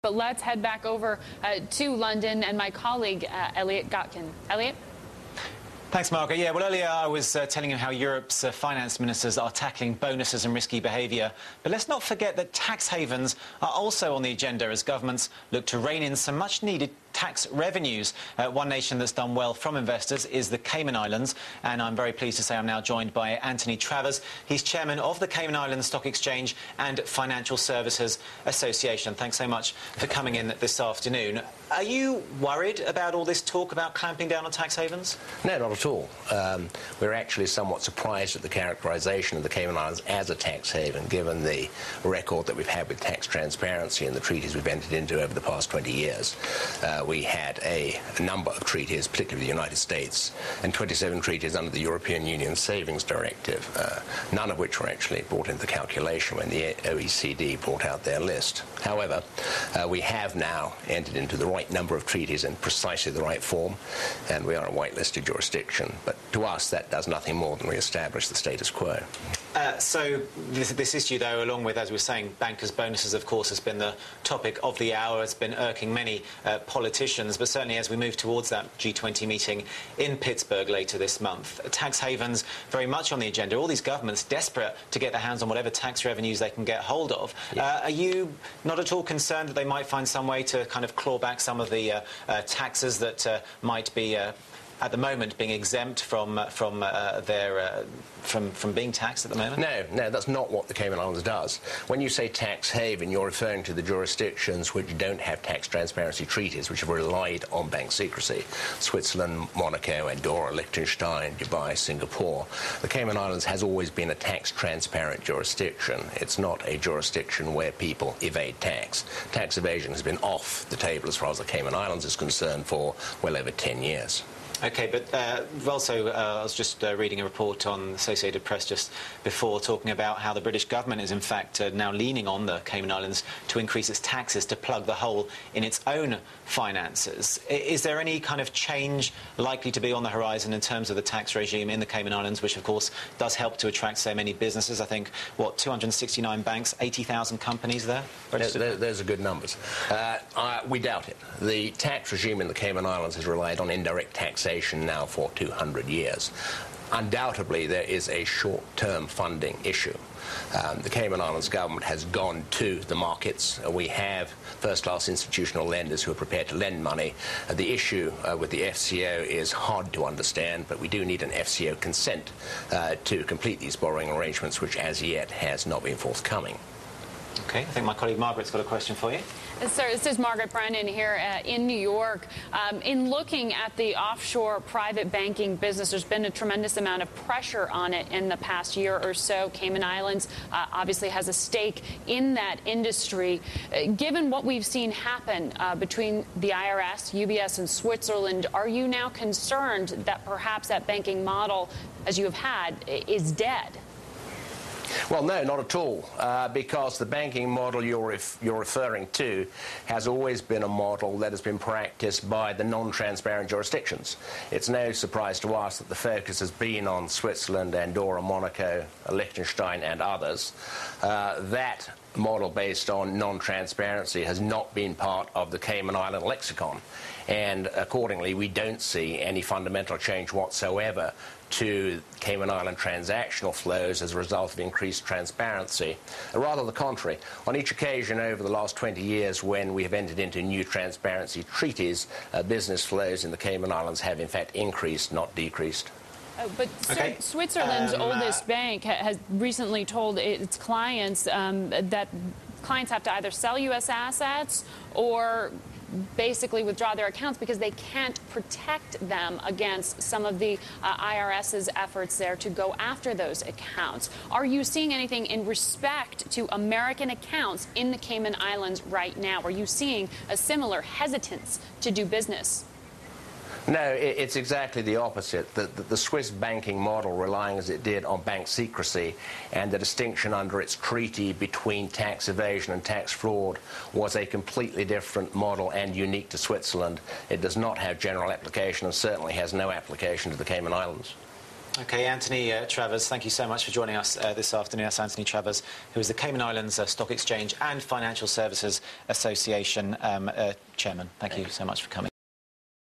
But let's head back over to London and my colleague, Elliot Gotkin. Elliot? Thanks, Margaret. Yeah, well, earlier I was telling you how Europe's finance ministers are tackling bonuses and risky behaviour. But let's not forget that tax havens are also on the agenda as governments look to rein in some much-needed tax revenues. One nation that's done well from investors is the Cayman Islands, and I'm very pleased to say I'm now joined by Anthony Travers. He's chairman of the Cayman Islands Stock Exchange and Financial Services Association. Thanks so much for coming in this afternoon. Are you worried about all this talk about clamping down on tax havens? No, not at all. We're actually somewhat surprised at the characterisation of the Cayman Islands as a tax haven, given the record that we've had with tax transparency and the treaties we've entered into over the past 20 years. We had a number of treaties, particularly with the United States, and 27 treaties under the European Union Savings Directive, none of which were actually brought into the calculation when the OECD brought out their list. However, we have now entered into the right number of treaties in precisely the right form, and we are a whitelisted jurisdiction. But to us, that does nothing more than re-establish the status quo. So this issue, though, along with, as we were saying, bankers' bonuses, of course, has been the topic of the hour. It's been irking many politicians, but certainly as we move towards that G20 meeting in Pittsburgh later this month, tax havens very much on the agenda. All these governments desperate to get their hands on whatever tax revenues they can get hold of. Yeah. Are you not at all concerned that they might find some way to kind of claw back some of the taxes that might be at the moment being exempt from being taxed at the moment? No, that's not what the Cayman Islands does. When you say tax haven, you're referring to the jurisdictions which don't have tax transparency treaties, which have relied on bank secrecy. Switzerland, Monaco, Andorra, Liechtenstein, Dubai, Singapore. The Cayman Islands has always been a tax transparent jurisdiction. It's not a jurisdiction where people evade tax. Tax evasion has been off the table as far as the Cayman Islands is concerned for well over 10 years. OK, but also I was just reading a report on the Associated Press just before, talking about how the British government is in fact now leaning on the Cayman Islands to increase its taxes to plug the hole in its own finances. Is there any kind of change likely to be on the horizon in terms of the tax regime in the Cayman Islands, which of course does help to attract so many businesses? I think, what, 269 banks, 80,000 companies there? Those are good numbers. We doubt it. The tax regime in the Cayman Islands has relied on indirect taxation now for 200 years. Undoubtedly, there is a short-term funding issue. The Cayman Islands government has gone to the markets. We have first-class institutional lenders who are prepared to lend money. The issue with the FCO is hard to understand, but we do need an FCO consent to complete these borrowing arrangements, which as yet has not been forthcoming. OK, I think my colleague Margaret's got a question for you. Sir, this is Margaret Brennan here in New York. In looking at the offshore private banking business, there's been a tremendous amount of pressure on it in the past year or so. Cayman Islands obviously has a stake in that industry. Given what we've seen happen between the IRS, UBS, and Switzerland, are you now concerned that perhaps that banking model, as you have had, is dead? Well, no, not at all, because the banking model you're referring to has always been a model that has been practiced by the non-transparent jurisdictions. It's no surprise to us that the focus has been on Switzerland, Andorra, Monaco, Liechtenstein and others. That model based on non-transparency has not been part of the Cayman Island lexicon, and accordingly we don't see any fundamental change whatsoever to Cayman Island transactional flows as a result of increased transparency. Rather the contrary. On each occasion over the last 20 years when we have entered into new transparency treaties, business flows in the Cayman Islands have in fact increased, not decreased. But okay. Switzerland's oldest bank has recently told its clients that clients have to either sell U.S. assets or basically withdraw their accounts because they can't protect them against some of the IRS's efforts there to go after those accounts. Are you seeing anything in respect to American accounts in the Cayman Islands right now? Are you seeing a similar hesitance to do business? No, it's exactly the opposite. The Swiss banking model, relying as it did on bank secrecy and the distinction under its treaty between tax evasion and tax fraud, was a completely different model and unique to Switzerland. It does not have general application and certainly has no application to the Cayman Islands. OK, Anthony Travers, thank you so much for joining us this afternoon. That's Anthony Travers, who is the Cayman Islands Stock Exchange and Financial Services Association chairman. Thank you so much for coming.